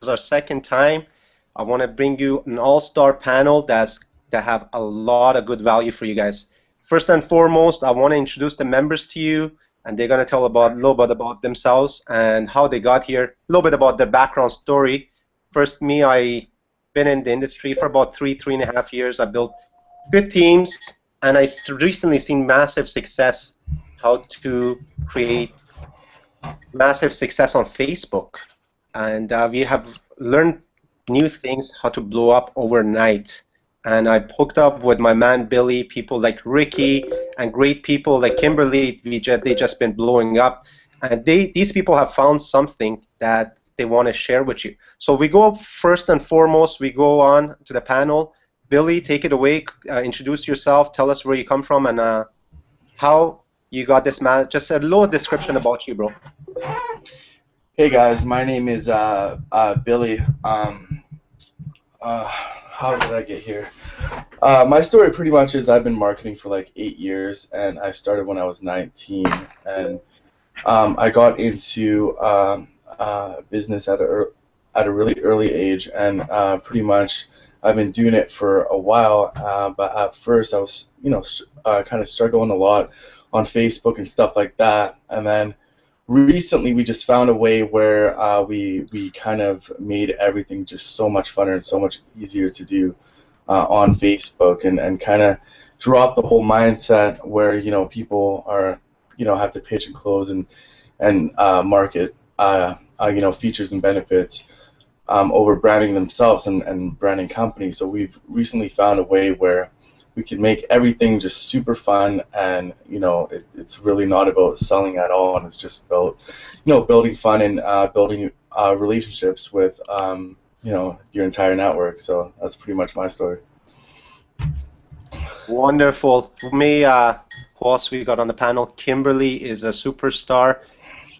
is our second time. I want to bring you an all-star panel that have a lot of good value for you guys. First and foremost, I want to introduce the members to you, and they're going to tell a little bit about themselves and how they got here, a little bit about their background story. First, me, I been in the industry for about 3.5 years. I built good teams, and I recently seen massive success, how to create massive success on Facebook. And we have learned new things, how to blow up overnight. And I hooked up with my man Billy, people like Ricky, and great people like Kimberly. They just been blowing up, and these people have found something that they want to share with you. So we go first and foremost. We go on to the panel. Billy, take it away. Introduce yourself. Tell us where you come from and how you got this man. Just a little description about you, bro. Hey guys, my name is Billy. How did I get here? My story pretty much is I've been marketing for like 8 years, and I started when I was 19, and I got into business at a really early age, and pretty much I've been doing it for a while. But at first I was, kind of struggling a lot on Facebook and stuff like that, and then recently we just found a way where we kind of made everything just so much funner and so much easier to do on Facebook, and kind of drop the whole mindset where people are have to pitch and close and market features and benefits over branding themselves and branding companies. So we've recently found a way where we can make everything just super fun, and it's really not about selling at all, and it's just about building fun and building relationships with your entire network. So that's pretty much my story. Wonderful. For me, who else we got on the panel? Kimberly is a superstar.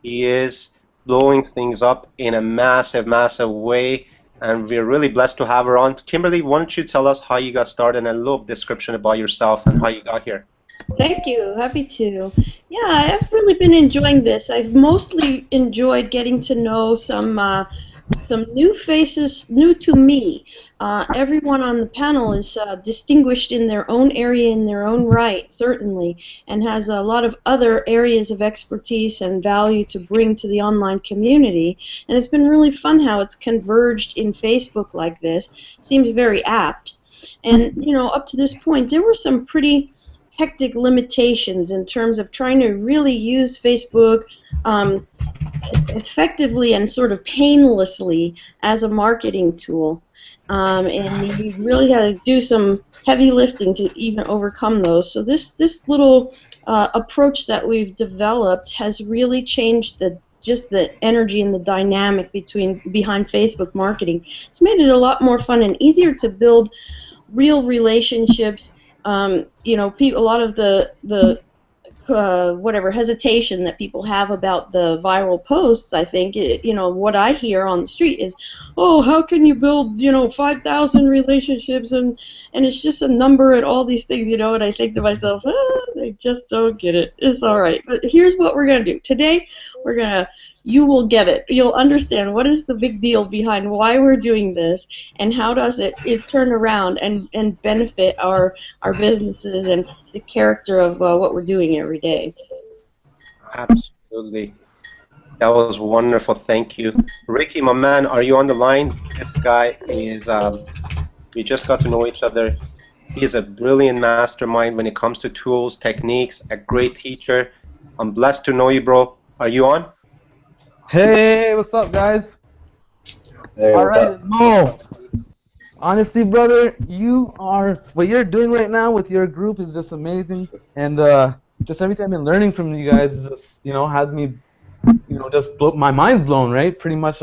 He is blowing things up in a massive, massive way, and we're really blessed to have her on. Kimberly, why don't you tell us how you got started and a little description about yourself and how you got here? Thank you. Happy to. Yeah, I've really been enjoying this. I've mostly enjoyed getting to know some new faces, new to me. Everyone on the panel is distinguished in their own area, in their own right, certainly, and has a lot of other areas of expertise and value to bring to the online community. And it's been really fun how it's converged in Facebook like this. Seems very apt. And, up to this point, there were some pretty hectic limitations in terms of trying to really use Facebook effectively and sort of painlessly as a marketing tool. And you really had to do some heavy lifting to even overcome those. So this little approach that we've developed has really changed just the energy and the dynamic behind Facebook marketing. It's made it a lot more fun and easier to build real relationships. A lot of the whatever hesitation that people have about the viral posts, I think, what I hear on the street is, oh, how can you build, 5,000 relationships and it's just a number and all these things, and I think to myself, they just don't get it. It's all right. But here's what we're going to do. Today, you will get it. You'll understand what is the big deal behind why we're doing this and how does it turn around and benefit our businesses and the character of what we're doing every day. Absolutely. That was wonderful. Thank you. Ricky, my man, are you on the line? This guy is, we just got to know each other. He is a brilliant mastermind when it comes to tools, techniques, a great teacher. I'm blessed to know you, bro. Are you on? Hey, what's up, guys? Hey, what's up? Mo. Honestly, brother, what you're doing right now with your group is just amazing, and just everything I've been learning from you guys is just, has me, just my mind's blown, right? Pretty much,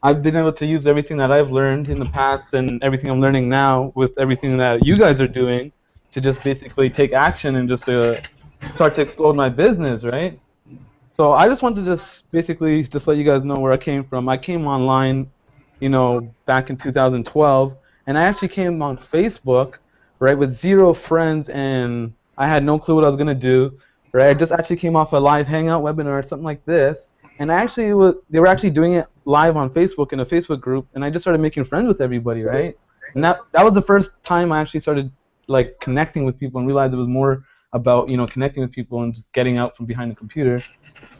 I've been able to use everything that I've learned in the past and everything I'm learning now with everything that you guys are doing to just basically take action and just start to explode my business, right? So I just want to just basically just let you guys know where I came from. I came online, back in 2012, and I actually came on Facebook, right, with 0 friends, and I had no clue what I was gonna do, right? I just actually came off a live hangout webinar or something like this, and they were actually doing it live on Facebook in a Facebook group, and I just started making friends with everybody, right? And that was the first time I actually started like connecting with people and realized it was more about connecting with people and just getting out from behind the computer.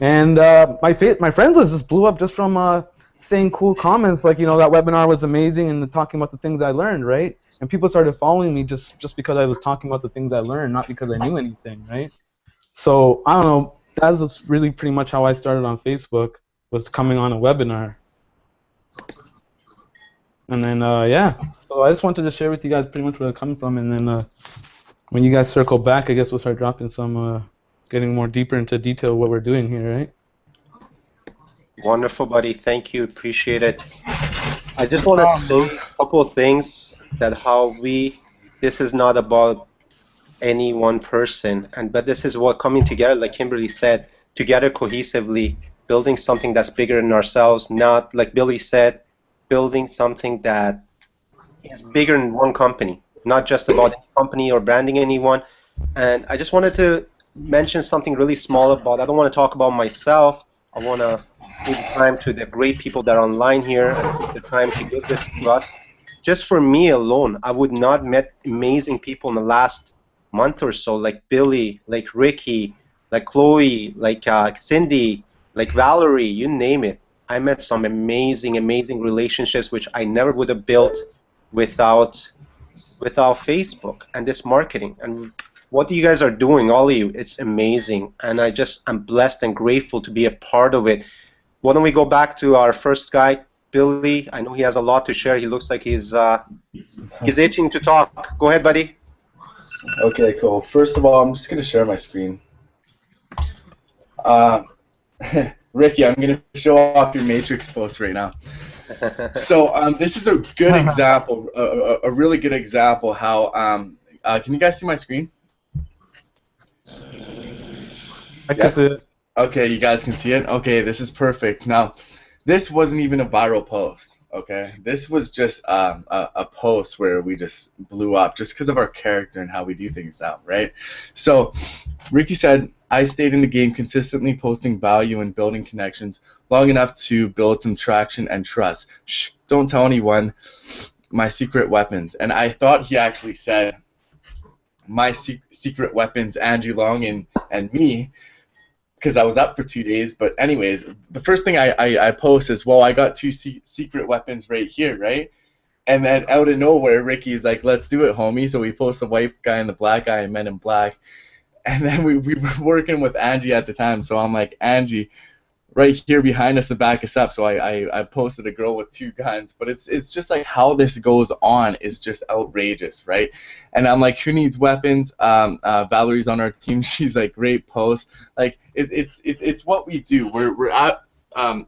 And my friends list just blew up just from saying cool comments like that webinar was amazing and talking about the things I learned, right? And people started following me just because I was talking about the things I learned, not because I knew anything, right? So I don't know. That's just really pretty much how I started on Facebook, was coming on a webinar. And then yeah, so I just wanted to share with you guys pretty much where I'm coming from, and then when you guys circle back, I guess we'll start dropping some, getting more deeper into detail what we're doing here, right? Wonderful, buddy. Thank you. Appreciate it. I just want to say a couple of things that this is not about any one person, but this is what coming together, like Kimberly said, together cohesively, building something that's bigger than ourselves, not like Billy said, building something that is bigger than one company, not just about any company or branding anyone. And I just wanted to mention something really small about, I don't want to talk about myself. I want to give time to the great people that are online here and take the time to give this to us. Just for me alone, I would not met amazing people in the last month or so, like Billy, like Ricky, like Chloe, like Cindy, like Valerie, you name it. I met some amazing, amazing relationships which I never would have built without Facebook and this marketing. And what you guys are doing, all of you, it's amazing. And I'm blessed and grateful to be a part of it. Why don't we go back to our first guy, Billy? I know he has a lot to share. He looks like he's itching to talk. Go ahead, buddy. Okay, cool. First of all, I'm just going to share my screen. Ricky, I'm going to show off your Matrix post right now. So this is a good example, a really good example how, can you guys see my screen? I can see it. Okay, you guys can see it? Okay, this is perfect. Now, this wasn't even a viral post, okay? This was just a post where we just blew up just because of our character and how we do things now, right? So Ricky said, I stayed in the game consistently posting value and building connections long enough to build some traction and trust. Shh, don't tell anyone my secret weapons. And I thought he actually said my secret weapons, Angie Long and me, because I was up for 2 days. But anyways, the first thing I post is, well, I got two secret weapons right here, right? And then out of nowhere, Ricky's like, let's do it, homie. So we post the white guy and the black guy and Men in Black. And then we were working with Angie at the time. So I'm like, Angie, right here behind us to back us up. So I posted a girl with two guns. But it's just like how this goes on is just outrageous, right? And I'm like, who needs weapons? Valerie's on our team. She's like, great post. Like it's what we do. We're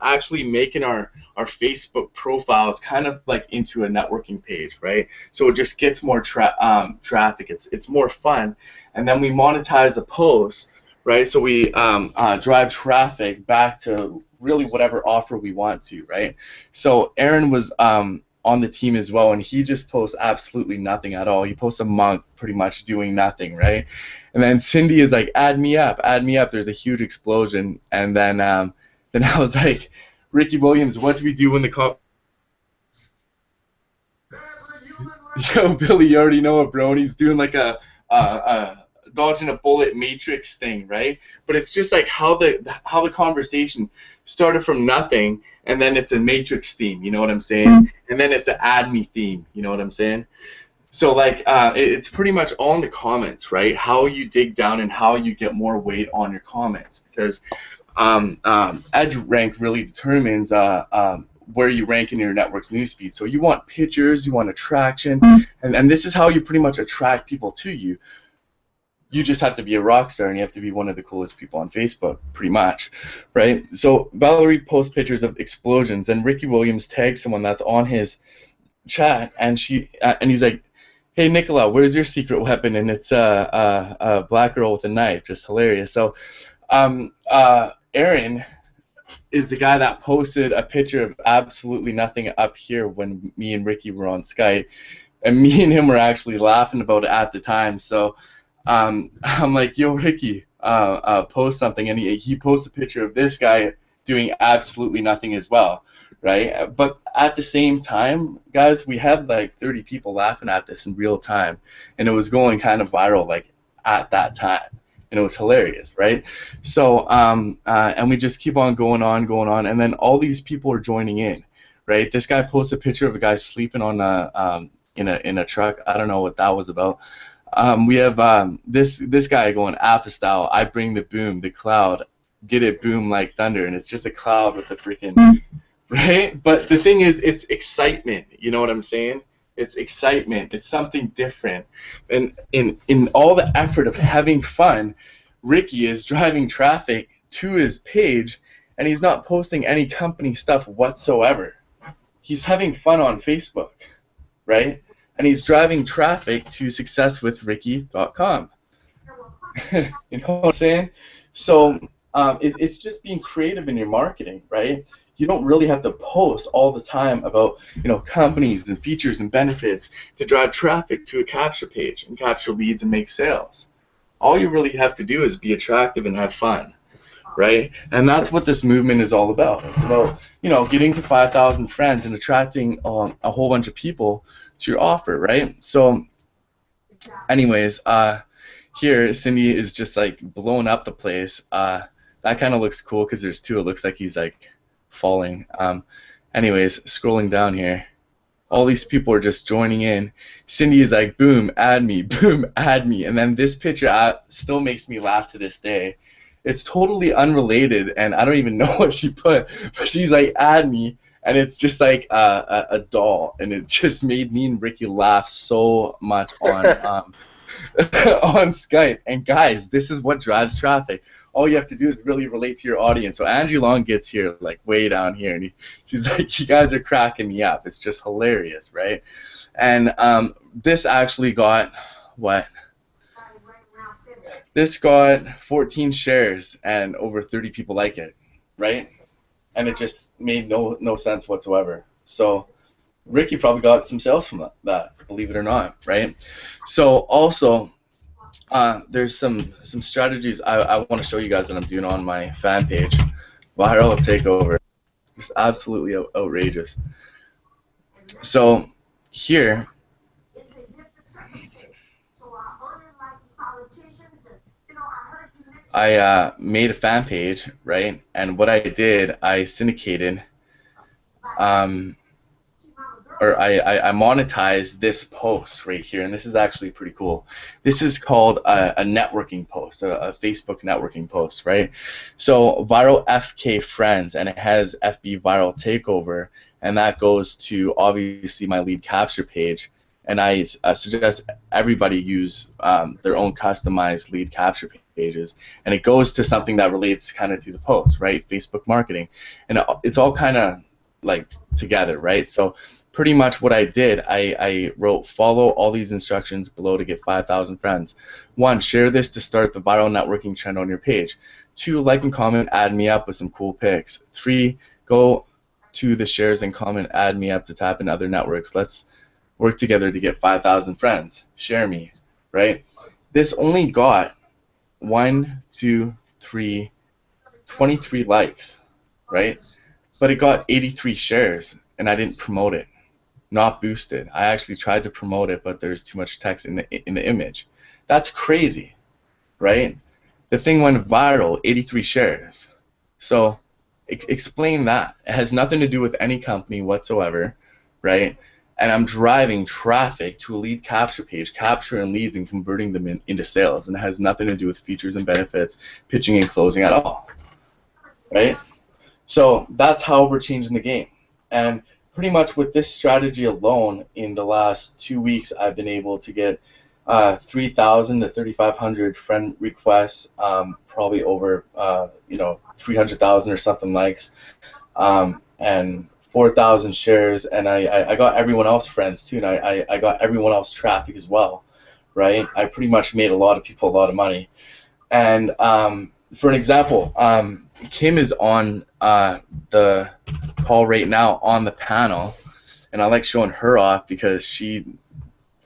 actually making our Facebook profiles kind of like into a networking page, right? So it just gets more traffic. It's more fun, and then we monetize a post, right? So we drive traffic back to really whatever offer we want to, right? So Aaron was on the team as well, and he just posts absolutely nothing at all. He posts a month pretty much doing nothing, right? And then Cindy is like, add me up. There's a huge explosion, and then I was like, Ricky Williams, what do we do when the cop? Yo, Billy, you already know it, bro. And he's doing like a dodging a bullet Matrix thing, right? But it's just like how the conversation started from nothing, and then it's a Matrix theme. You know what I'm saying? And then it's an add me theme. You know what I'm saying? So like it's pretty much all in the comments, right? How you dig down and how you get more weight on your comments, because edge rank really determines where you rank in your network's newsfeed. So you want pictures, you want attraction, and this is how you pretty much attract people to you. You just have to be a rock star, and you have to be one of the coolest people on Facebook, pretty much, right? So Valerie posts pictures of explosions, and Ricky Williams tags someone that's on his chat, and he's like, hey, Nicola, where's your secret weapon? And it's a black girl with a knife. Just hilarious. So Aaron is the guy that posted a picture of absolutely nothing up here when me and Ricky were on Skype, and me and him were actually laughing about it at the time. So I'm like, yo, Ricky, post something, and he posts a picture of this guy doing absolutely nothing as well, right? But at the same time, guys, we had like 30 people laughing at this in real time, and it was going kind of viral like at that time, and it was hilarious, right? So and we just keep on, and then all these people are joining in, right? This guy posted a picture of a guy sleeping on a in a truck. I don't know what that was about. We have this guy going Appa style. I bring the boom, the cloud, get it boom like thunder, and it's just a cloud with the freaking right. But the thing is, it's excitement. You know what I'm saying? It's excitement. It's something different, and in all the effort of having fun, Ricky is driving traffic to his page, and he's not posting any company stuff whatsoever. He's having fun on Facebook, right? And he's driving traffic to successwithricky.com. You know what I'm saying? So it's just being creative in your marketing, right? You don't really have to post all the time about, you know, companies and features and benefits to drive traffic to a capture page and capture leads and make sales. All you really have to do is be attractive and have fun, right? And that's what this movement is all about. It's about, you know, getting to 5,000 friends and attracting a whole bunch of people to your offer, right? So anyways, here Cindy is just like blowing up the place. That kind of looks cool because there's two. It looks like he's like falling. Anyways, scrolling down here, all these people are just joining in. Cindy is like, boom, add me, boom, add me. And then this picture still makes me laugh to this day. It's totally unrelated, and I don't even know what she put, but she's like, add me, and it's just like a doll, and it just made me and Ricky laugh so much on on Skype. And guys, this is what drives traffic. All you have to do is really relate to your audience. So Angie Long gets here, like way down here, and she's like, you guys are cracking me up. It's just hilarious, right? And this actually got what? This got 14 shares and over 30 people like it, right? And it just made no sense whatsoever. So Ricky probably got some sales from that, believe it or not, right? So also, there's some strategies I want to show you guys that I'm doing on my fan page. Viral takeover, just absolutely outrageous. So here, I made a fan page, right? And what I did, I syndicated, or I monetized this post right here, and this is actually pretty cool. This is called a networking post, a Facebook networking post, right? So viral FK friends, and it has FB viral takeover, and that goes to obviously my lead capture page. And I suggest everybody use their own customized lead capture pages, and it goes to something that relates kind of to the post, right? Facebook marketing, and it's all kind of like together, right? So pretty much what I did, I wrote, follow all these instructions below to get 5,000 friends. 1, share this to start the viral networking trend on your page. 2, like and comment, add me up with some cool pics. 3, go to the shares and comment, add me up to tap in other networks. Let's work together to get 5,000 friends. Share me, right? This only got 1, 2, 3, 23 likes, right? But it got 83 shares, and I didn't promote it. Not boosted. I actually tried to promote it, but there's too much text in the image. That's crazy, right? The thing went viral, 83 shares. So explain that. It has nothing to do with any company whatsoever, right? And I'm driving traffic to a lead capture page, capturing leads and converting them into sales, and it has nothing to do with features and benefits, pitching and closing at all, right? So that's how we're changing the game. And pretty much with this strategy alone, in the last 2 weeks, I've been able to get 3,000 to 3,500 friend requests, probably over 300,000 or something likes, and 4,000 shares, and I got everyone else friends too, and I got everyone else traffic as well, right? I pretty much made a lot of people a lot of money. And for an example, Kim is on the call right now on the panel, and I like showing her off because she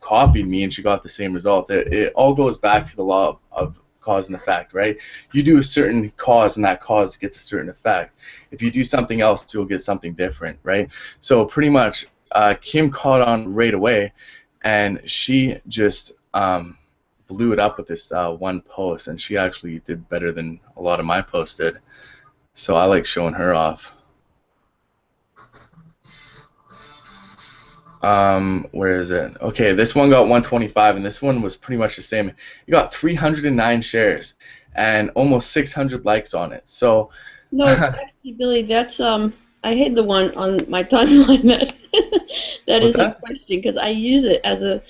copied me and she got the same results. It all goes back to the law of cause and effect, right? You do a certain cause and that cause gets a certain effect. If you do something else, you'll get something different, right? So pretty much Kim caught on right away, and she just blew it up with this one post, and she actually did better than a lot of my posts did. So I like showing her off. Where is it? Okay, this one got 125, and this one was pretty much the same. It got 309 shares and almost 600 likes on it. So No, actually, Billy, that's I hid the one on my timeline that that what's is in that? question because I use it as a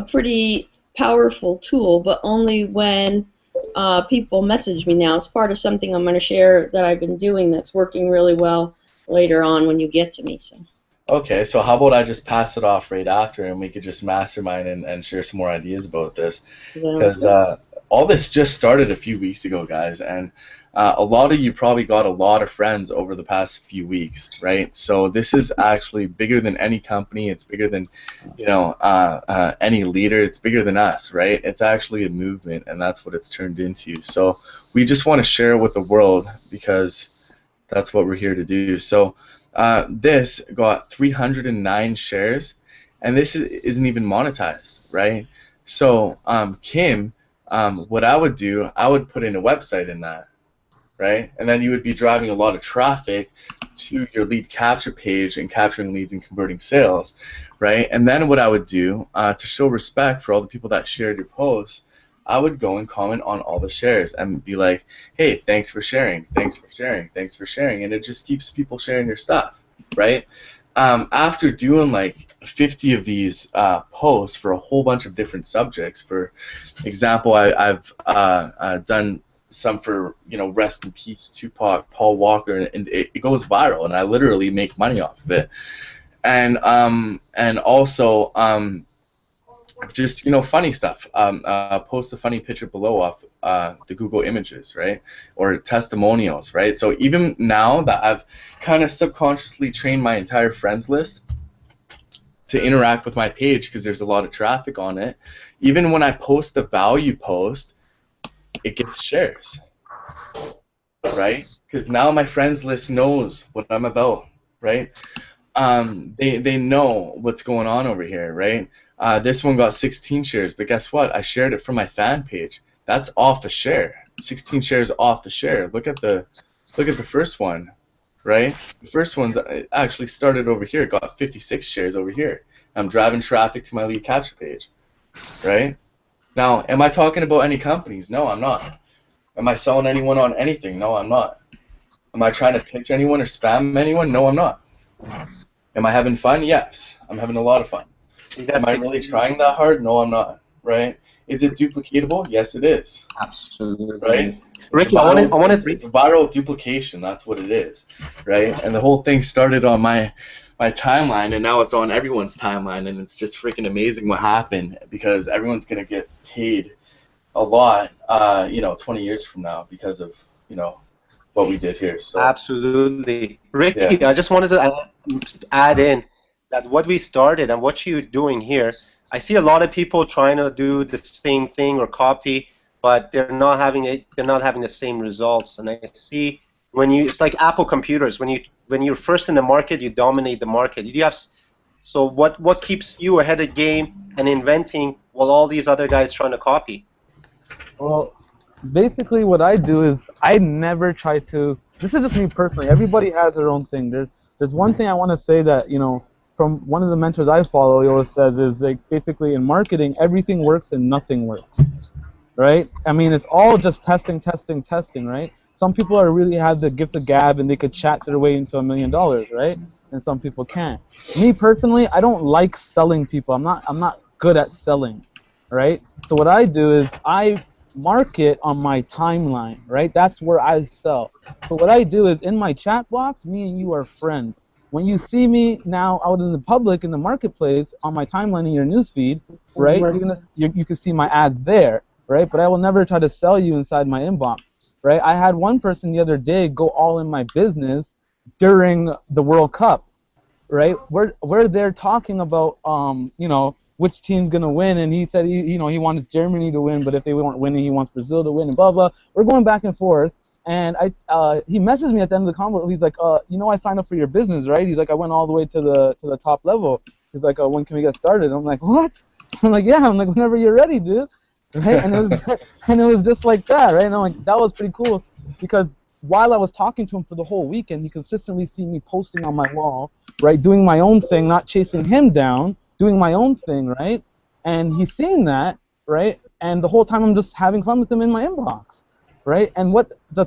pretty powerful tool, but only when people message me now. It's part of something I'm going to share that I've been doing that's working really well later on when you get to me. So. Okay, so how about I just pass it off right after, and we could just mastermind and share some more ideas about this, because all this just started a few weeks ago, guys, and a lot of you probably got a lot of friends over the past few weeks, right? So this is actually bigger than any company. It's bigger than, any leader. It's bigger than us, right? It's actually a movement, and that's what it's turned into. So we just want to share it with the world because that's what we're here to do. So this got 309 shares, and this isn't even monetized, right? So Kim, what I would do, I would put in a website in that, right? And then you would be driving a lot of traffic to your lead capture page and capturing leads and converting sales, right? And then what I would do to show respect for all the people that shared your posts, I would go and comment on all the shares and be like, hey, thanks for sharing, thanks for sharing, thanks for sharing. And it just keeps people sharing your stuff, right? After doing like 50 of these posts for a whole bunch of different subjects, for example, I've done some for, rest in peace, Tupac, Paul Walker, and it goes viral, and I literally make money off of it. And also just funny stuff. Post a funny picture below off the Google Images, right? Or testimonials, right? So even now that I've kind of subconsciously trained my entire friends list to interact with my page because there's a lot of traffic on it, even when I post a value post, it gets shares, right? Because now my friends list knows what I'm about, right? They know what's going on over here, right? This one got 16 shares, but guess what? I shared it from my fan page. That's off a share. 16 shares off a share. Look at the first one, right? The first one's actually started over here. It got 56 shares over here. I'm driving traffic to my lead capture page, right? Now, am I talking about any companies? No, I'm not. Am I selling anyone on anything? No, I'm not. Am I trying to pitch anyone or spam anyone? No, I'm not. Am I having fun? Yes, I'm having a lot of fun. Am I really trying that hard? No, I'm not. Right? Is it duplicatable? Yes, it is. Absolutely. Right? Ricky, I want to. It's viral duplication. That's what it is, right? And the whole thing started on my timeline, and now it's on everyone's timeline, and it's just freaking amazing what happened because everyone's gonna get paid a lot, 20 years from now because of what we did here. So Absolutely, Ricky. yeah. I just wanted to add in that what we started and what you're doing here. I see a lot of people trying to do the same thing or copy, but they're not having it. They're not having the same results. And I see it's like Apple computers. When you're first in the market, you dominate the market. You have so what keeps you ahead of the game and inventing while all these other guys trying to copy? Well, basically what I do is I never try to. This is just me personally. Everybody has their own thing. There's one thing I want to say that from one of the mentors I follow, he always says is like basically in marketing everything works and nothing works, right? I mean it's all just testing, testing, testing, right? Some people are really have the gift of gab and they could chat their way into $1 million, right? And some people can't. Me personally, I don't like selling people. I'm not good at selling, right? So what I do is I market on my timeline, right? That's where I sell. So what I do is in my chat box, me and you are friends. When you see me now out in the public in the marketplace on my timeline in your newsfeed, right? You can see my ads there, right? But I will never try to sell you inside my inbox, right? I had one person the other day go all in my business during the World Cup, right? Where they're talking about which team's gonna win, and he said he wanted Germany to win, but if they weren't winning, he wants Brazil to win, and blah blah. We're going back and forth, and he messaged me at the end of the convo. He's like, I signed up for your business, right? He's like, I went all the way to the top level. He's like, when can we get started? I'm like, what? I'm like, yeah. I'm like, whenever you're ready, dude. Right? And it was just like that, right? And I'm like, that was pretty cool because while I was talking to him for the whole weekend, he consistently seen me posting on my wall, right, doing my own thing, not chasing him down, doing my own thing, right? And he's seeing that, right? And the whole time I'm just having fun with him in my inbox, right? And what the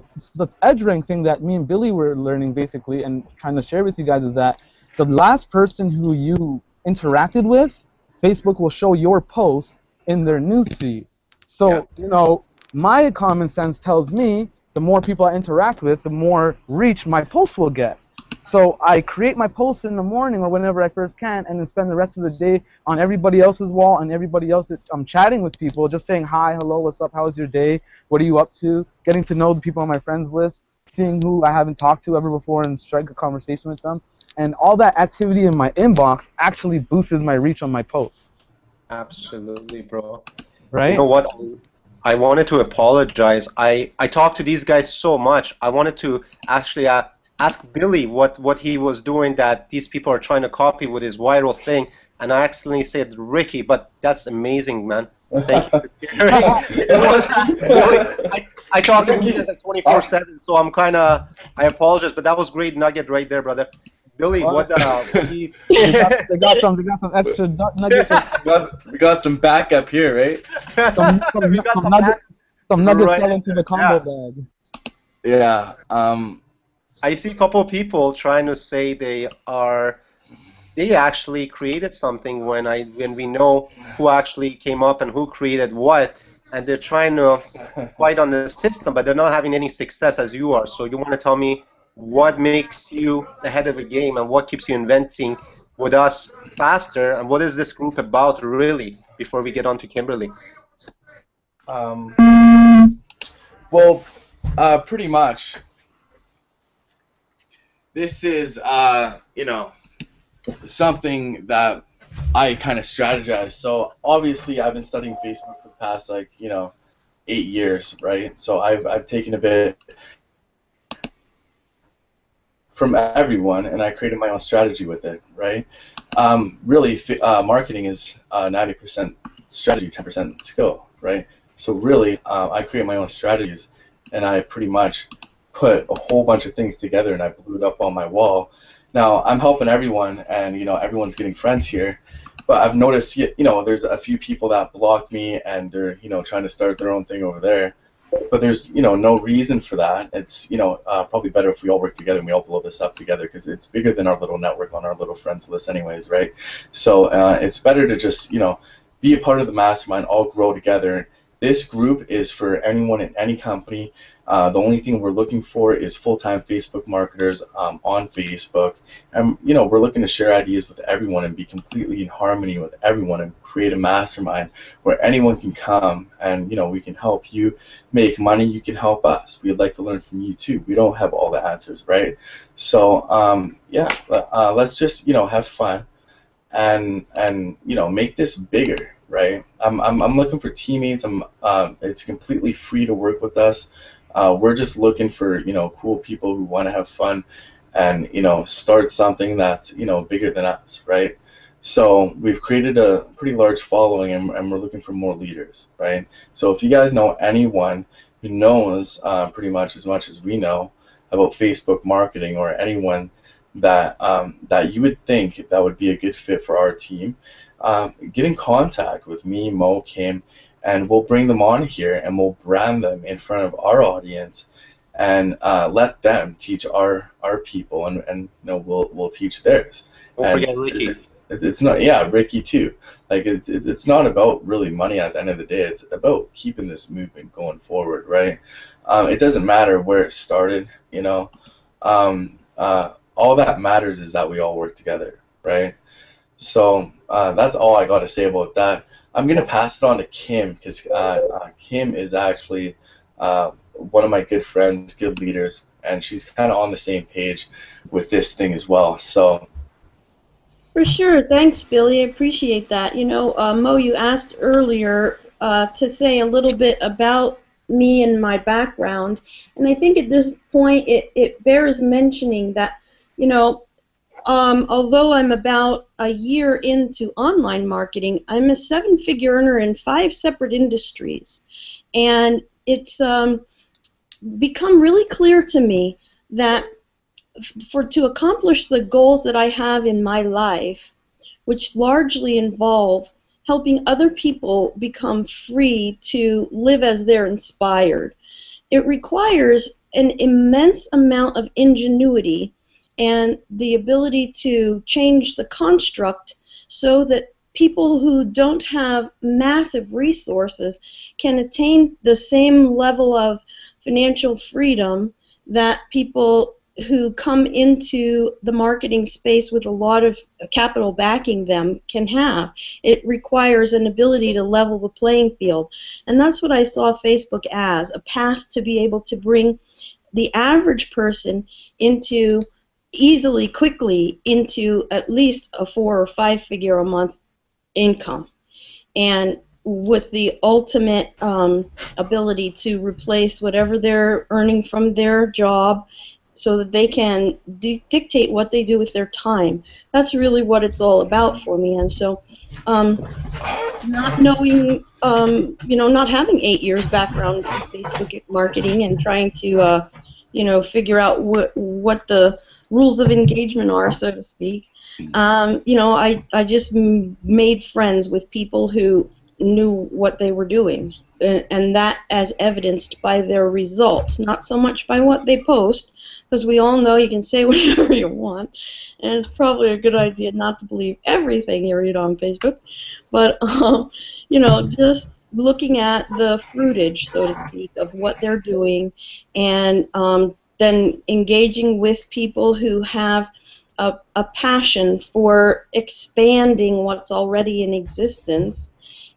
edge rank thing that me and Billy were learning basically and trying to share with you guys is that the last person who you interacted with, Facebook will show your post in their newsfeed. So, my common sense tells me the more people I interact with, the more reach my post will get. So I create my posts in the morning or whenever I first can, and then spend the rest of the day on everybody else's wall and everybody else that I'm chatting with people, just saying hi, hello, what's up, how's your day, what are you up to, getting to know the people on my friends list, seeing who I haven't talked to ever before and strike a conversation with them. And all that activity in my inbox actually boosts my reach on my posts. Absolutely, bro. Right? You know what? I wanted to apologize. I talked to these guys so much. I wanted to actually ask Billy what he was doing that these people are trying to copy with his viral thing, and I accidentally said Ricky, but that's amazing, man. Thank you for sharing. I talk to these guys at 24/7, so I apologize, but that was great nugget right there, brother. Billy, what they got some extra nuggets. We got some backup here, right? Some nuggets fell into the combo bag. Yeah. I see a couple of people trying to say they actually created something when we know who actually came up and who created what, and they're trying to fight on the system, but they're not having any success as you are. So you want to tell me what makes you ahead of the game and what keeps you inventing with us faster, and what is this group about really, before we get on to Kimberly? Well, pretty much this is something that I kind of strategize. So obviously I've been studying Facebook for the past 8 years, right? So I've taken a bit from everyone, and I created my own strategy with it, right? Really, marketing is 90% strategy, 10% skill, right? So really, I create my own strategies, and I pretty much put a whole bunch of things together, and I blew it up on my wall. Now, I'm helping everyone, and everyone's getting friends here, but I've noticed, there's a few people that blocked me, and they're, trying to start their own thing over there. But there's, no reason for that. It's, probably better if we all work together and we all blow this up together, because it's bigger than our little network on our little friends list anyways, right? So it's better to just, be a part of the mastermind, all grow together. This group is for anyone in any company. The only thing we're looking for is full-time Facebook marketers on Facebook. And, we're looking to share ideas with everyone and be completely in harmony with everyone and create a mastermind where anyone can come and, we can help you make money. You can help us. We'd like to learn from you too. We don't have all the answers, right? So, let's just, have fun and make this bigger, right? I'm looking for teammates. It's completely free to work with us. We're just looking for cool people who want to have fun and start something that's bigger than us, right? So we've created a pretty large following, and we're looking for more leaders, right? So if you guys know anyone who knows pretty much as we know about Facebook marketing, or anyone that that you would think that would be a good fit for our team, get in contact with me, Mo, Kim, and we'll bring them on here and we'll brand them in front of our audience and let them teach our people, and we'll teach theirs. Don't forget Ricky. It's not, Ricky too. Like it's not about really money at the end of the day. It's about keeping this movement going forward, right? It doesn't matter where it started, all that matters is that we all work together, right? So that's all I got to say about that. I'm going to pass it on to Kim, because Kim is actually one of my good friends, good leaders, and she's kind of on the same page with this thing as well. So For sure. Thanks, Billy. I appreciate that. You know, Mo, you asked earlier to say a little bit about me and my background, and I think at this point it bears mentioning that, you know, although I'm about a year into online marketing, I'm a seven-figure earner in five separate industries, and it's become really clear to me that for to accomplish the goals that I have in my life, which largely involve helping other people become free to live as they're inspired. It requires an immense amount of ingenuity and the ability to change the construct so that people who don't have massive resources can attain the same level of financial freedom that people who come into the marketing space with a lot of capital backing them can have. It requires an ability to level the playing field. And that's what I saw Facebook as, a path to be able to bring the average person into easily, quickly into at least a 4 or 5 figure a month income. And with the ultimate ability to replace whatever they're earning from their job so that they can dictate what they do with their time. That's really what it's all about for me. And so not knowing, not having 8 years background in Facebook marketing and trying to, figure out what the rules of engagement are, so to speak. I just made friends with people who knew what they were doing, and that as evidenced by their results, not so much by what they post, because we all know you can say whatever you want, and it's probably a good idea not to believe everything you read on Facebook. But just looking at the fruitage, so to speak, of what they're doing, and then engaging with people who have a passion for expanding what's already in existence.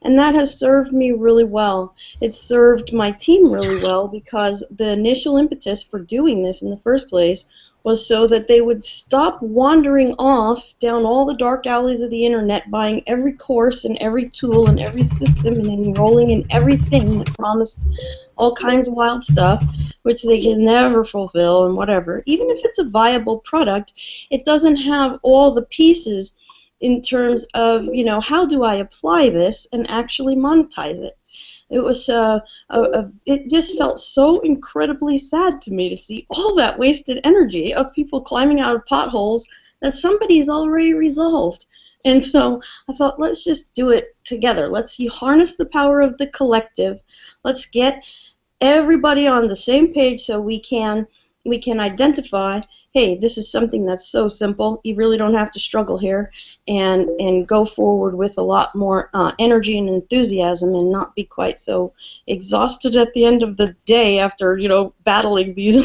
And that has served me really well. It's served my team really well because the initial impetus for doing this in the first place was so that they would stop wandering off down all the dark alleys of the internet, buying every course and every tool and every system and enrolling in everything that promised all kinds of wild stuff, which they can never fulfill and whatever. Even if it's a viable product, it doesn't have all the pieces in terms of, how do I apply this and actually monetize it. It was it just felt so incredibly sad to me to see all that wasted energy of people climbing out of potholes that somebody's already resolved. And so I thought, let's just do it together. Let's harness the power of the collective. Let's get everybody on the same page so we can identify, hey, this is something that's so simple, you really don't have to struggle here, and go forward with a lot more energy and enthusiasm and not be quite so exhausted at the end of the day after, battling these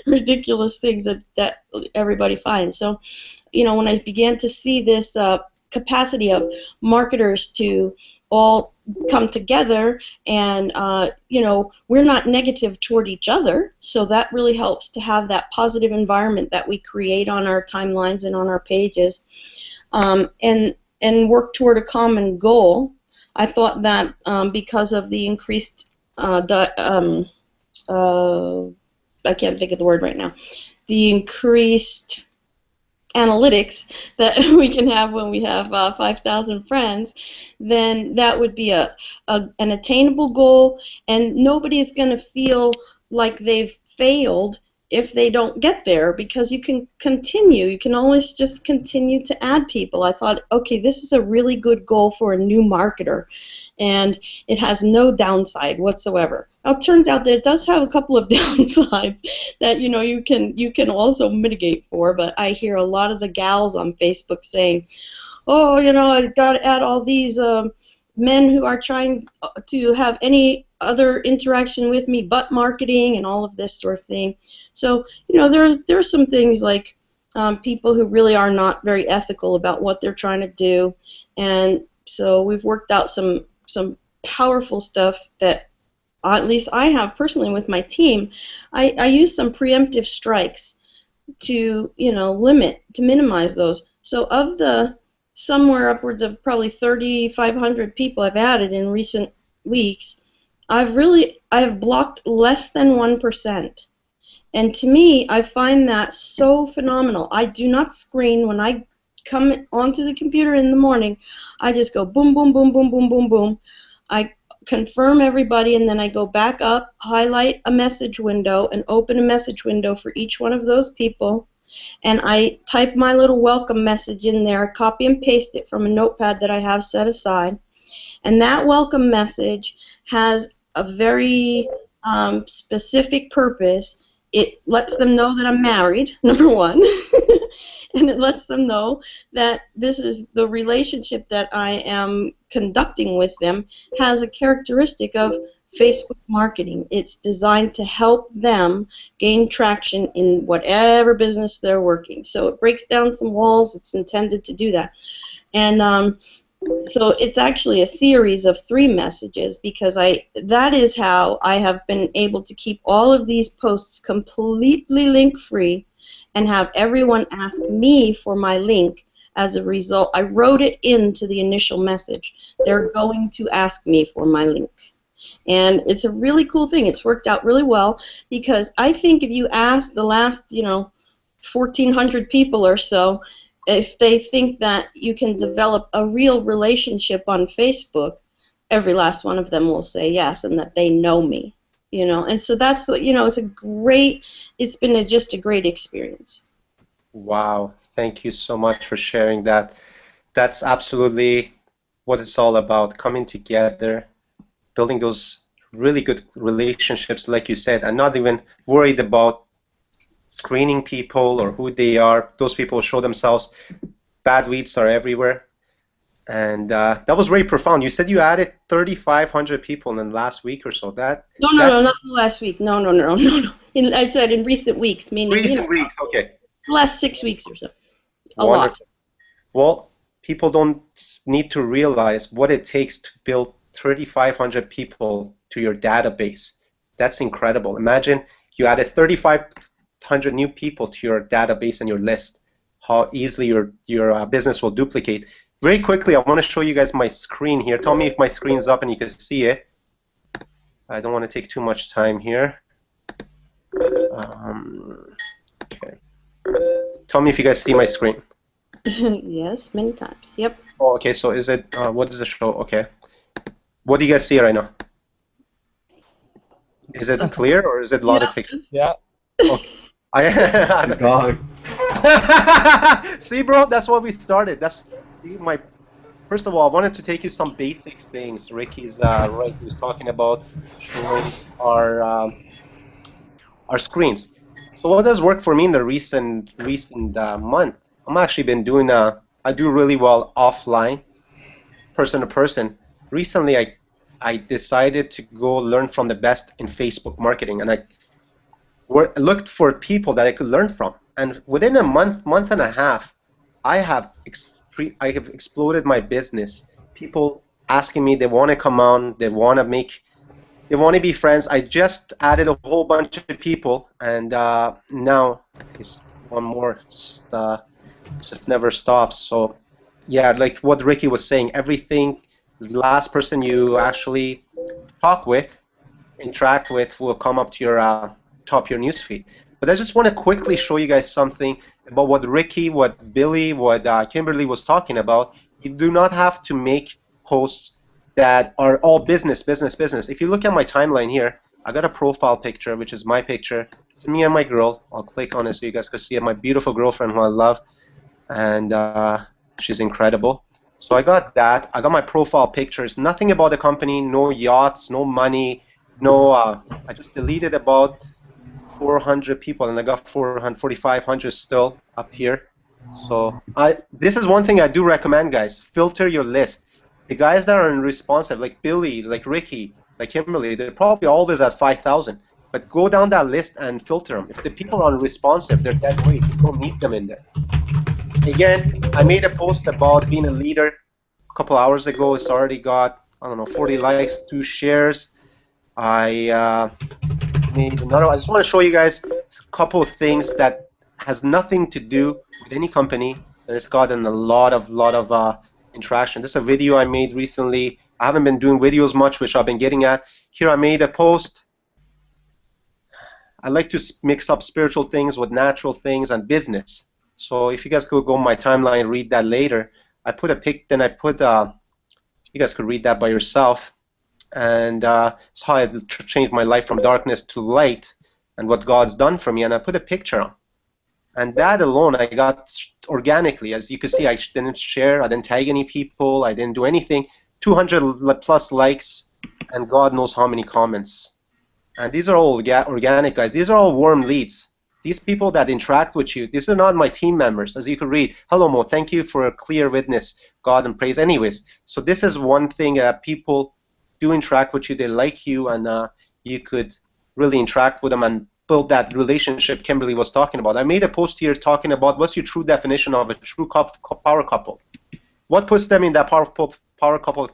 ridiculous things that everybody finds. So, when I began to see this capacity of marketers to all come together and we're not negative toward each other, so that really helps to have that positive environment that we create on our timelines and on our pages, and work toward a common goal. I thought that because of the increased I can't think of the word right now, the increased analytics that we can have when we have 5,000 friends, then that would be an attainable goal, and nobody's going to feel like they've failed if they don't get there, because you can continue. You can always just continue to add people. I thought, okay, this is a really good goal for a new marketer, and it has no downside whatsoever. Now, it turns out that it does have a couple of downsides that you can also mitigate for, but I hear a lot of the gals on Facebook saying, oh, I got to add all these men who are trying to have any other interaction with me but marketing and all of this sort of thing. So, there's some things like people who really are not very ethical about what they're trying to do, and so we've worked out some powerful stuff that at least I have personally with my team. I use some preemptive strikes to minimize those. So of the somewhere upwards of probably 3,500 people I've added in recent weeks, I have blocked less than 1%. And to me, I find that so phenomenal. I do not screen when I come onto the computer in the morning. I just go boom, boom, boom, boom, boom, boom, boom. I confirm everybody, and then I go back up, highlight a message window, and open a message window for each one of those people. And I type my little welcome message in there, copy and paste it from a notepad that I have set aside. And that welcome message has a very specific purpose. It lets them know that I'm married, number one, and it lets them know that this is the relationship that I am conducting with them has a characteristic of Facebook marketing. It's designed to help them gain traction in whatever business they're working. So it breaks down some walls. It's intended to do that. And so it's actually a series of 3 messages, because that is how I have been able to keep all of these posts completely link free and have everyone ask me for my link. As a result, I wrote it into the initial message. They're going to ask me for my link. And it's a really cool thing. It's worked out really well, because I think if you ask the last, 1,400 people or so, if they think that you can develop a real relationship on Facebook, every last one of them will say yes, and that they know me, And so that's, it's been just a great experience. Wow. Thank you so much for sharing that. That's absolutely what it's all about, coming together, building those really good relationships, like you said, and not even worried about screening people or who they are. Those people show themselves. Bad weeds are everywhere. And that was very profound. You said you added 3,500 people in the last week or so. No, not last week. No. I said in recent weeks, meaning recent weeks. Okay. The last 6 weeks or so. A Wonderful. lot. Well, people don't need to realize what it takes to build 3,500 people to your database. That's incredible. Imagine you added 3,500 new people to your database and your list. How easily your business will duplicate. Very quickly, I want to show you guys my screen here. Tell me if my screen is up and you can see it. I don't want to take too much time here. Okay. Tell me if you guys see my screen. Yes, many times. Yep. Oh, okay. So is it? What does it show? Okay. What do you guys see right now? Is it clear or is it a lot of pictures? Yeah. Okay. It's a dog. See, bro, that's what we started. That's my. First of all, I wanted to take you some basic things. Ricky's right. He was talking about showing our screens. So what has worked for me in the recent month? I'm actually been doing I do really well offline, person to person. Recently, I decided to go learn from the best in Facebook marketing, and I looked for people that I could learn from. And within a month and a half, I have exploded my business. People asking me, they want to come on, they want to be friends. I just added a whole bunch of people, and now it's one more. Just never stops. So, yeah, like what Ricky was saying, everything, the last person you actually talk with, interact with, will come up to your top of your newsfeed. But I just want to quickly show you guys something about what Ricky, what Billy, what Kimberly was talking about. You do not have to make posts that are all business. If you look at my timeline here, I got a profile picture, which is my picture. It's me and my girl. I'll click on it so you guys can see it. My beautiful girlfriend who I love, and she's incredible. So I got that. I got my profile pictures. Nothing about the company, no yachts, no money, no. I just deleted about 400 people, and I got 4,500 still up here. So this is one thing I do recommend, guys. Filter your list. The guys that are unresponsive, like Billy, like Ricky, like Kimberly, they're probably always at 5,000. But go down that list and filter them. If the people are unresponsive, they're dead weight. You don't need them in there. Again, I made a post about being a leader a couple hours ago. It's already got, I don't know, 40 likes, 2 shares. I made another. I just want to show you guys a couple of things that has nothing to do with any company. and it's gotten a lot of interaction. This is a video I made recently. I haven't been doing videos much, which I've been getting at. Here I made a post. I like to mix up spiritual things with natural things and business. So if you guys could go on my timeline and read that later, I put a pic. Then I put. You guys could read that by yourself, and it's how I changed my life from darkness to light, and what God's done for me. And I put a picture on, and that alone I got organically. As you can see, I didn't share, I didn't tag any people, I didn't do anything. 200 plus likes, and God knows how many comments. And these are all organic, guys. These are all warm leads. These people that interact with you, these are not my team members. As you can read, hello Mo, thank you for a clear witness, God and praise. Anyways, so this is one thing that people do interact with you. They like you, and you could really interact with them and build that relationship Kimberly was talking about. I made a post here talking about what's your true definition of a true power couple. What puts them in that power couple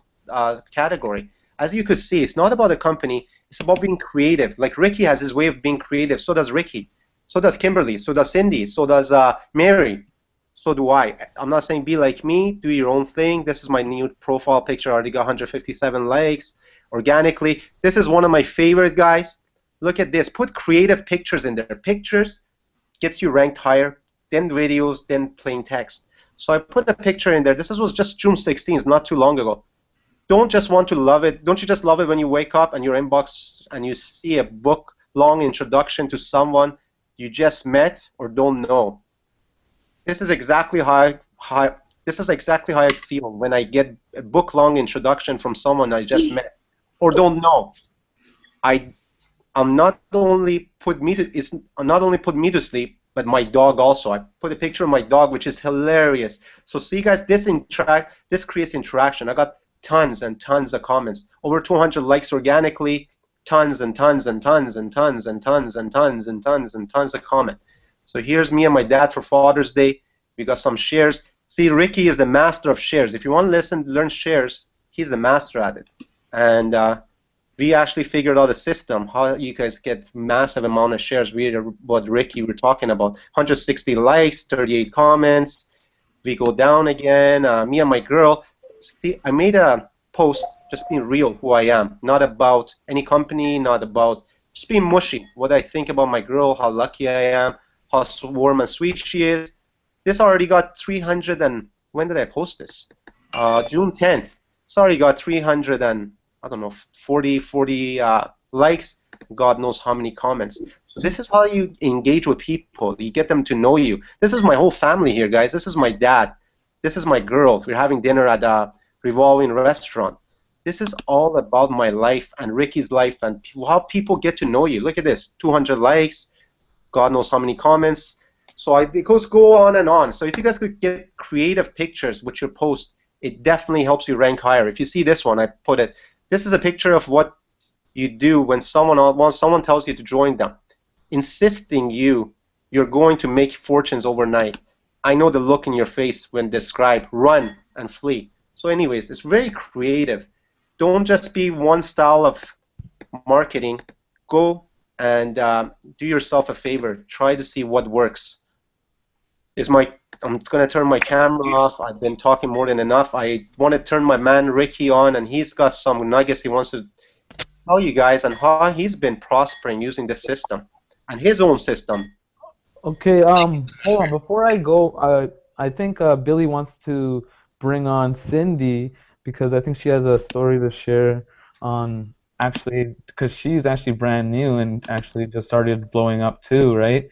category? As you could see, it's not about a company. It's about being creative. Like Ricky has his way of being creative. So does Ricky. So does Kimberly. So does Cindy. So does Mary. So do I. I'm not saying be like me. Do your own thing. This is my new profile picture. Already got 157 likes organically. This is one of my favorite guys. Look at this. Put creative pictures in there. Pictures gets you ranked higher. Then videos. Then plain text. So I put a picture in there. This was just June 16th, not too long ago. Don't just want to love it. Don't you just love it when you wake up and your inbox and you see a book-long introduction to someone you just met or don't know? This is exactly how I feel when I get a book-long introduction from someone I just met or don't know. I'm not only put me to sleep, but my dog also. I put a picture of my dog, which is hilarious. So see, guys, this creates interaction. I got tons and tons of comments, over 200 likes organically, tons and tons and tons and tons and tons and tons and tons and tons of comment. So here's me and my dad for Father's Day. We got some shares. See, Ricky is the master of shares. If you want to learn shares, he's the master at it. And we actually figured out a system how you guys get massive amount of shares. What Ricky we're talking about. 160 likes, 38 comments. We go down again. Me and my girl. See, I made a post just being real, who I am, not about any company, not about just being mushy, what I think about my girl, how lucky I am, how warm and sweet she is. This already got 300 and when did I post this? June 10th. It's already got 300 and I don't know 40 likes. God knows how many comments. So this is how you engage with people. You get them to know you. This is my whole family here, guys. This is my dad. This is my girl. We're having dinner at a revolving restaurant. This is all about my life and Ricky's life and how people get to know you. Look at this, 200 likes, God knows how many comments. So it goes go on and on. So if you guys could get creative pictures with your post, it definitely helps you rank higher. If you see this one, I put it. This is a picture of what you do when someone tells you to join them, insisting you're going to make fortunes overnight. I know the look in your face when described, run and flee. So anyways, it's very creative. Don't just be one style of marketing. Go and do yourself a favor. Try to see what works. I'm going to turn my camera off. I've been talking more than enough. I want to turn my man Ricky on, and he's got some nuggets he wants to tell you guys and how he's been prospering using this system and his own system. Okay, hold on. Before I go, I think Billy wants to bring on Cindy because I think she has a story to share on because she's actually brand new and actually just started blowing up too, right?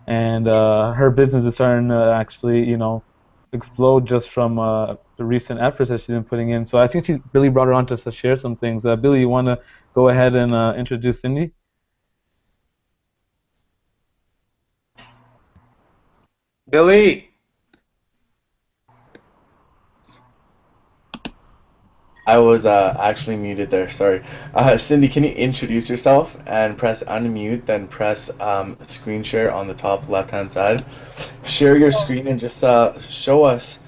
And her business is starting to actually, explode just from the recent efforts that she's been putting in. So I think Billy brought her on to share some things. Billy, you want to go ahead and introduce Cindy? Billy. I was actually muted there, sorry. Cindy, can you introduce yourself and press unmute, then press screen share on the top left-hand side. Share your screen and just show us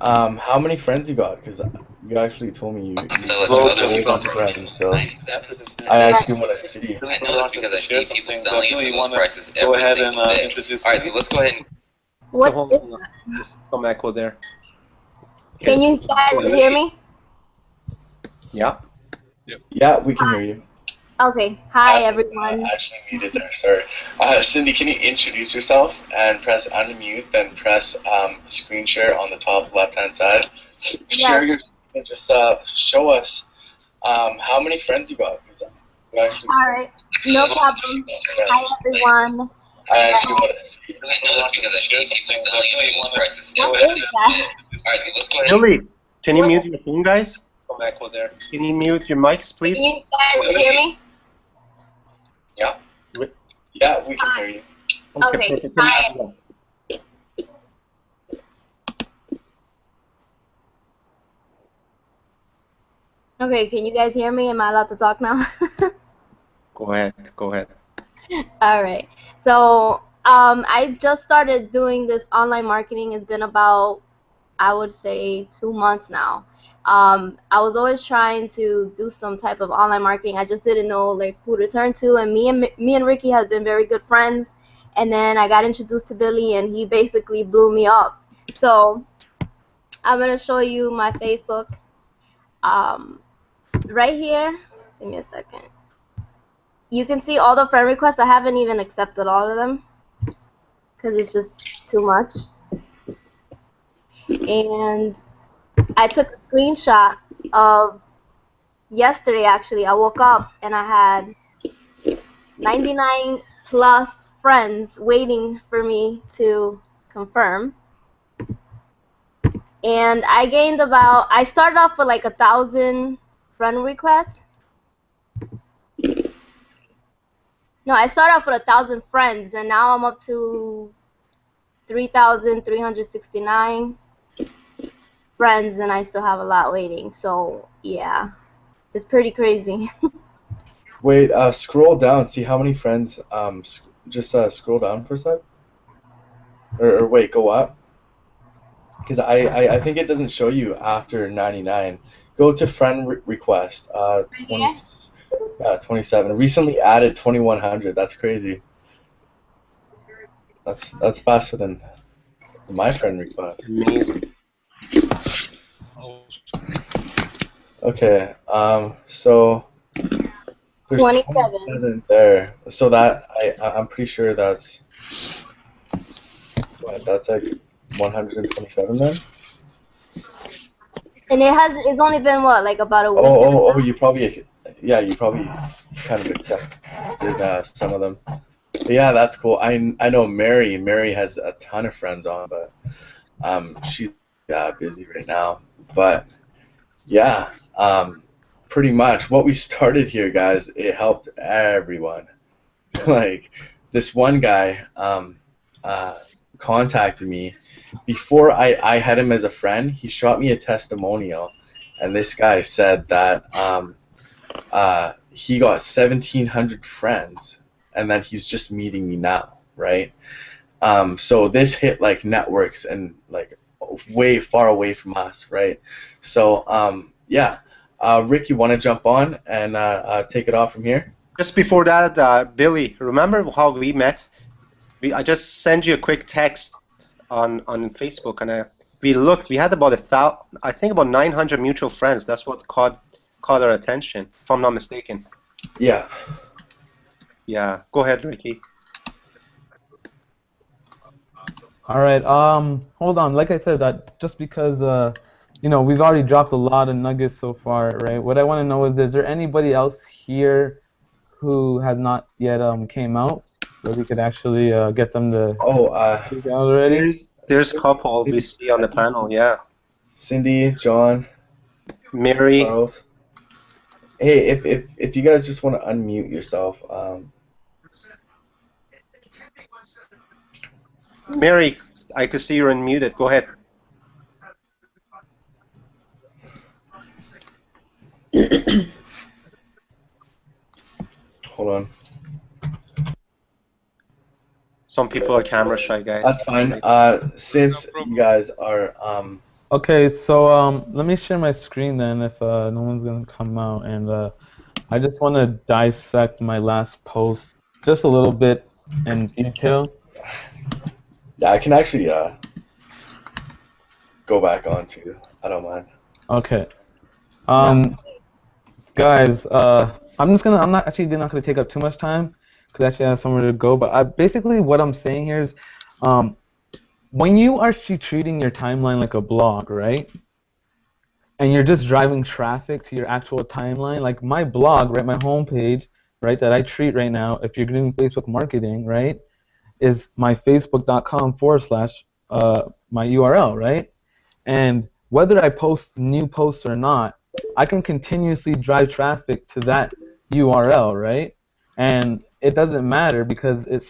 how many friends you got, because you actually told me you have a whole bunch of friends, so I actually want to see. I know this because I see people selling it for those prices every single day. Alright, so let's go ahead and Okay, What hold is on. that? There's some echo there. Can you guys hear me? Yeah. Yeah, we can hear you. Okay. Hi, everyone. Actually muted there. Sorry. Cindy, can you introduce yourself and press unmute, then press screen share on the top left-hand side? Share Yes. your and just show us how many friends you got. 'Cause we actually All right. No problem. Hi, everyone. I actually want to see. I know this because I showed people selling it at prices. What is that? Alright, so let's go ahead. Billy, can you What? mute your phone, guys? Some echo there. Can you mute your mics, Can please? you guys hear me? Yeah, we can hear you. Okay. perfect. Hi. Okay. Can you guys hear me? Am I allowed to talk now? Go ahead. Go ahead. All right. So, I just started doing this online marketing. It's been about, I would say, 2 months now. I was always trying to do some type of online marketing. I just didn't know like who to turn to. And me and Ricky have been very good friends. And then I got introduced to Billy, and he basically blew me up. So I'm gonna show you my Facebook. Right here. Give me a second. You can see all the friend requests. I haven't even accepted all of them because it's just too much. And I took a screenshot of yesterday. Actually, I woke up and I had 99 plus friends waiting for me to confirm. And I started off with like 1,000 friend requests. No, I started off with 1,000 friends, and now I'm up to 3,369 friends, and I still have a lot waiting. So yeah, it's pretty crazy. Wait, scroll down. See how many friends. Just scroll down for a sec. Or wait, go up. Because I think it doesn't show you after 99. Go to friend request. 20, 27. Recently added 2,100. That's crazy. That's faster than my friend request. Amazing. Okay. So there's 27. 27 there. So I'm pretty sure that's what, that's like 127 then. And it's only been what, like about a week? Oh, you probably kind of accepted some of them. But yeah, that's cool. I know Mary. Mary has a ton of friends on, but she's busy right now. But yeah, pretty much what we started here, guys. It helped everyone. Like this one guy contacted me before I had him as a friend. He shot me a testimonial, and this guy said that he got 1,700 friends, and then he's just meeting me now, right? So this hit like networks and like way far away from us, right? So yeah, Rick, you want to jump on and take it off from here? Just before that, Billy, remember how we met? I just sent you a quick text on Facebook, and we had about I think about 900 mutual friends. That's what caught our attention, if I'm not mistaken. Yeah. Yeah. Go ahead, Ricky. All right. Hold on. Like I said, that just because we've already dropped a lot of nuggets so far, right? What I want to know is there anybody else here who has not yet came out, so we could actually get them to speak out already? There's a couple we see on the panel. Yeah. Cindy, John, Mary. Charles. Hey, if you guys just want to unmute yourself. Mary, I could see you're unmuted. Go ahead. Hold on. Some people are camera shy, guys. That's fine. Since you guys are Okay, so let me share my screen then if no one's gonna come out, and I just want to dissect my last post just a little bit in detail. Yeah, I can actually go back on too. I don't mind. Okay. Yeah. Um, guys, I'm not actually not gonna take up too much time because actually I have somewhere to go. But basically what I'm saying here is, um, when you are actually treating your timeline like a blog, right? And you're just driving traffic to your actual timeline, like my blog, right? My homepage, right? That I treat right now. If you're doing Facebook marketing, right? Is my facebook.com/, my URL, right? And whether I post new posts or not, I can continuously drive traffic to that URL, right? And it doesn't matter because I'm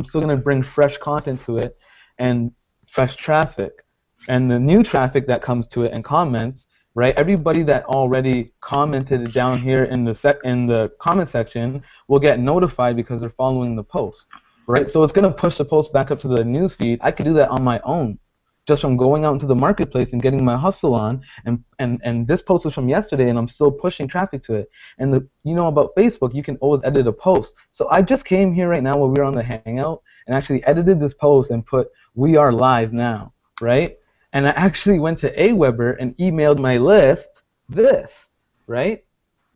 still gonna bring fresh content to it and fresh traffic. And the new traffic that comes to it and comments, right? Everybody that already commented down here in the comment section will get notified because they're following the post, right? So it's gonna push the post back up to the news feed. I could do that on my own just from going out into the marketplace and getting my hustle on, and this post was from yesterday and I'm still pushing traffic to it. And about Facebook, you can always edit a post. So I just came here right now while we were on the hangout and actually edited this post and put we are live now, right? And I actually went to Aweber and emailed my list this, right?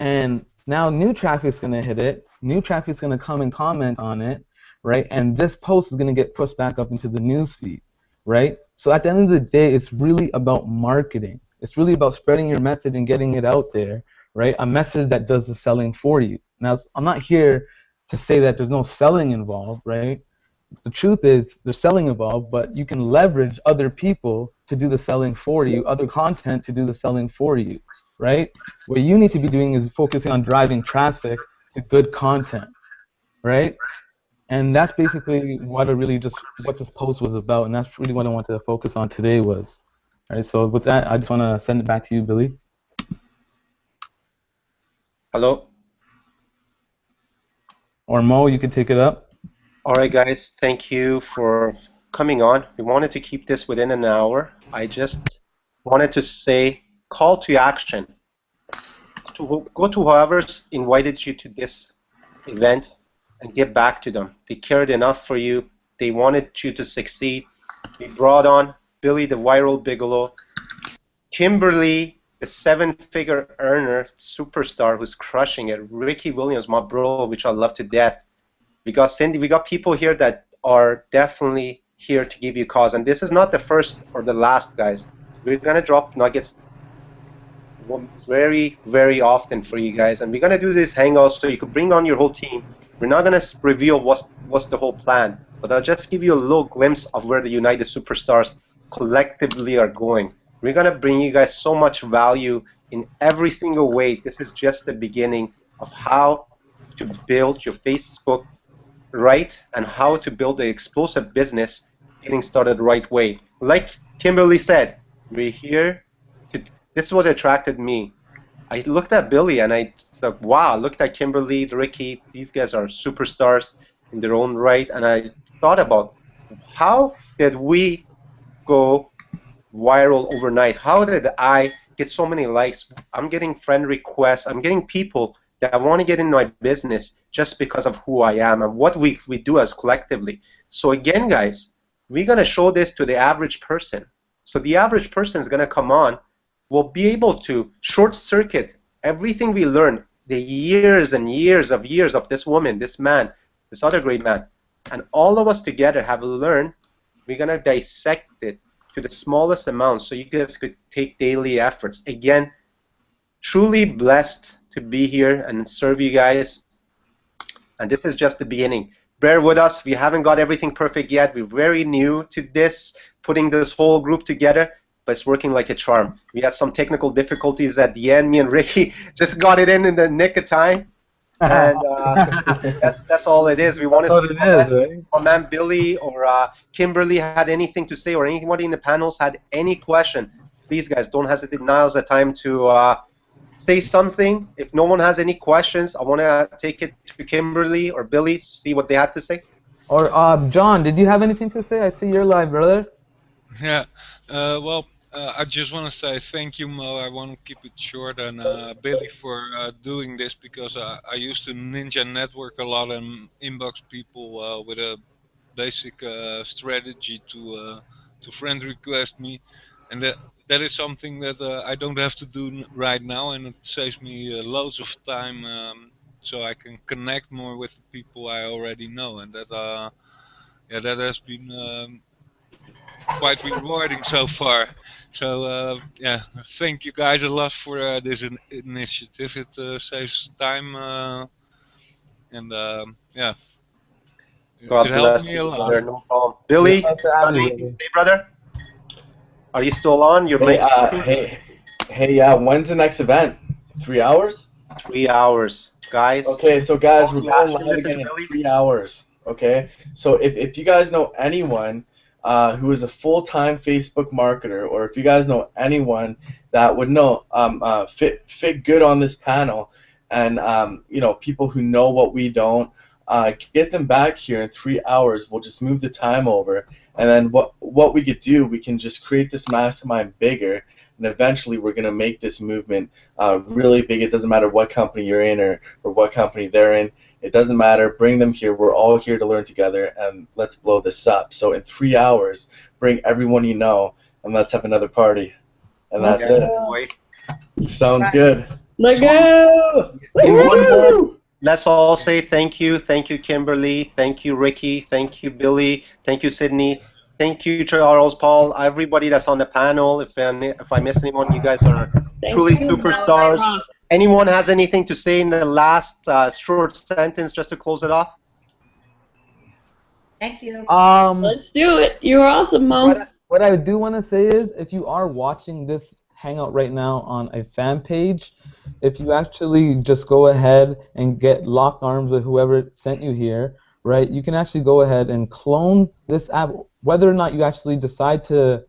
And now new traffic's gonna hit it, new traffic's gonna come and comment on it, right? And this post is gonna get pushed back up into the news feed, right? So at the end of the day, it's really about marketing. It's really about spreading your message and getting it out there, right? A message that does the selling for you. Now, I'm not here to say that there's no selling involved, right? The truth is there's selling involved, but you can leverage other people to do the selling for you, other content to do the selling for you, right? What you need to be doing is focusing on driving traffic to good content, right? And that's basically what this post was about, and that's really what I wanted to focus on today was. All right, so with that, I just want to send it back to you, Billy. Hello. Or Mo, you can take it up. All right, guys. Thank you for coming on. We wanted to keep this within an hour. I just wanted to say call to action. Go to whoever's invited you to this event and get back to them. They cared enough for you. They wanted you to succeed. We brought on Billy the Viral Bigelow, Kimberly the seven-figure earner superstar who's crushing it, Ricky Williams, my bro, which I love to death. We got Cindy. We got people here that are definitely here to give you cause. And this is not the first or the last, guys. We're gonna drop nuggets very, very often for you guys, and we're gonna do this hangout so you could bring on your whole team. We're not gonna reveal what's the whole plan, but I'll just give you a little glimpse of where the United Superstars collectively are going. We're gonna bring you guys so much value in every single way. This is just the beginning of how to build your Facebook right and how to build an explosive business getting started the right way. Like Kimberly said, we're here to, this is what attracted me. I looked at Billy and I said, wow, looked at Kimberly, Ricky, these guys are superstars in their own right. And I thought about how did we go viral overnight? How did I get so many likes? I'm getting friend requests. I'm getting people that want to get in my business just because of who I am and what we do as collectively. So again, guys, we're going to show this to the average person. So the average person is going to come on, will be able to short circuit everything we learned, the years and years of this woman, this man, this other great man, and all of us together have learned. We're going to dissect it to the smallest amount so you guys could take daily efforts. Again, truly blessed to be here and serve you guys. And this is just the beginning. Bear with us. We haven't got everything perfect yet. We're very new to this, putting this whole group together, but it's working like a charm. We had some technical difficulties at the end. Me and Ricky just got it in the nick of time. And that's all it is. We want to see my man Billy or Kimberly had anything to say, or anybody in the panels had any question. Please, guys, don't hesitate. Now's the time to say something. If no one has any questions, I want to take it to Kimberly or Billy to see what they had to say. Or John, did you have anything to say? I see you're live, brother. Yeah. I just want to say thank you, Mo. I want to keep it short, and Billy for doing this because I used to ninja network a lot and inbox people with a basic strategy to friend request me, and that is something that I don't have to do right now, and it saves me loads of time, so I can connect more with the people I already know, and that yeah, that has been quite rewarding so far. So yeah, thank you guys a lot for this initiative. It saves time, and yeah, it God helped bless me you, a lot. brother. No problem. We'd Billy, love to have you, buddy, brother. hey, brother, are you still on? Your Hey, mic is working? yeah. When's the next event? 3 hours? 3 hours, guys. Okay, so guys, All we're you have going to live listen to again in Billy. 3 hours. Okay, so if you guys know anyone who is a full-time Facebook marketer, or if you guys know anyone that would know fit good on this panel, and people who know what we don't, get them back here in 3 hours. We'll just move the time over, and then what we could do, we can just create this mastermind bigger, and eventually we're gonna make this movement really big. It doesn't matter what company you're in or what company they're in. It doesn't matter. Bring them here. We're all here to learn together, and let's blow this up. So in 3 hours, bring everyone you know, and let's have another party. And Let's that's Yes, it. go. boy. Sounds good. Let go. In one word, Woo! let's all say thank you. Thank you, Kimberly. Thank you, Ricky. Thank you, Billy. Thank you, Sydney. Thank you, Charles, Paul, everybody that's on the panel. If I miss anyone, you guys are Thank truly you, superstars. Rockstar. Anyone has anything to say in the last short sentence just to close it off? Thank you. Let's do it. You're awesome, Mom. What I do want to say is, if you are watching this hangout right now on a fan page, if you actually just go ahead and get locked arms with whoever sent you here, right, you can actually go ahead and clone this app. Whether or not you actually decide to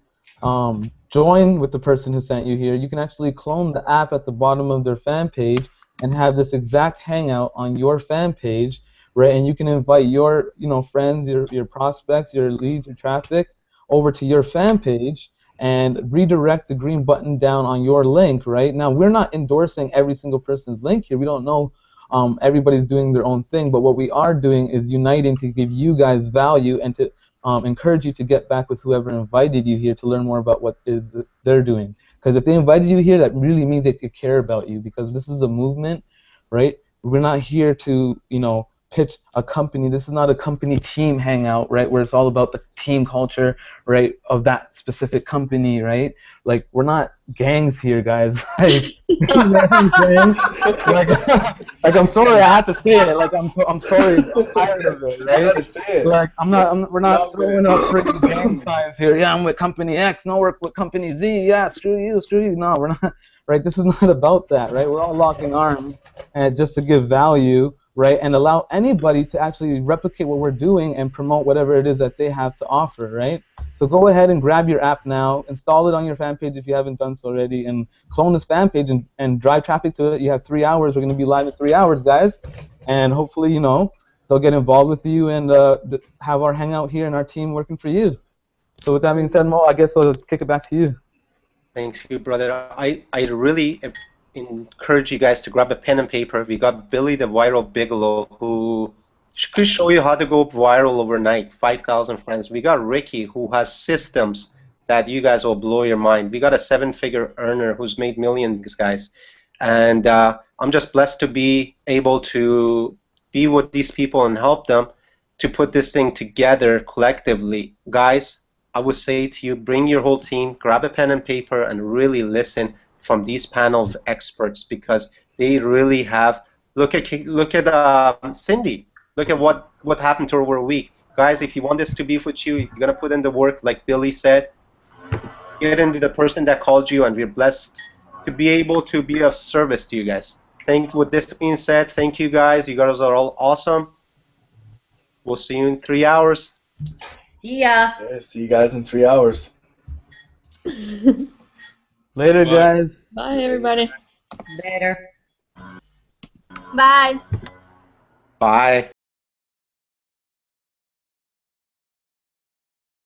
join with the person who sent you here, you can actually clone the app at the bottom of their fan page and have this exact hangout on your fan page, right? And you can invite your, friends, your prospects, your leads, your traffic over to your fan page and redirect the green button down on your link, right? Now, we're not endorsing every single person's link here. We don't know. Everybody's doing their own thing, but what we are doing is uniting to give you guys value and to encourage you to get back with whoever invited you here to learn more about what is they're doing. Because if they invited you here, that really means that they care about you, because this is a movement, right? We're not here to, pitch a company. This is not a company team hangout, right, where it's all about the team culture, right, of that specific company, right? Like, we're not gangs here, guys. Like, you know what I'm saying? Like I'm sorry, I have to say it. Like, I'm sorry, I'm tired of it, You right? gotta say it. Like, we're not Love throwing it. up freaking gang signs here. Yeah, I'm with company X. No, work with company Z. Yeah, screw you, screw you. No, we're not. Right? This is not about that, right? We're all locking arms, and just to give value, right, and allow anybody to actually replicate what we're doing and promote whatever it is that they have to offer, right? So go ahead and grab your app now, install it on your fan page if you haven't done so already, and clone this fan page and drive traffic to it. You have 3 hours. We're going to be live in 3 hours, guys, and hopefully, they'll get involved with you and have our hangout here and our team working for you. So with that being said, Mo, I guess I'll kick it back to you. Thanks, you brother. I really encourage you guys to grab a pen and paper. We got Billy the Viral Bigelow, who could show you how to go viral overnight, 5,000 friends. We got Ricky, who has systems that you guys will blow your mind. We got a seven-figure earner who's made millions, guys. And I'm just blessed to be able to be with these people and help them to put this thing together collectively. Guys, I would say to you, bring your whole team, grab a pen and paper, and really listen from these panel of experts, because they really have. Look at Cindy. Look at what happened to her over a week. Guys, if you want this to be with you, you're gonna put in the work, like Billy said. Get into the person that called you, and we're blessed to be able to be of service to you guys. With this being said, thank you guys. You guys are all awesome. We'll see you in 3 hours. See ya. Yeah, see you guys in 3 hours. Later, Bye. guys. Bye, everybody. Later. Bye. Bye.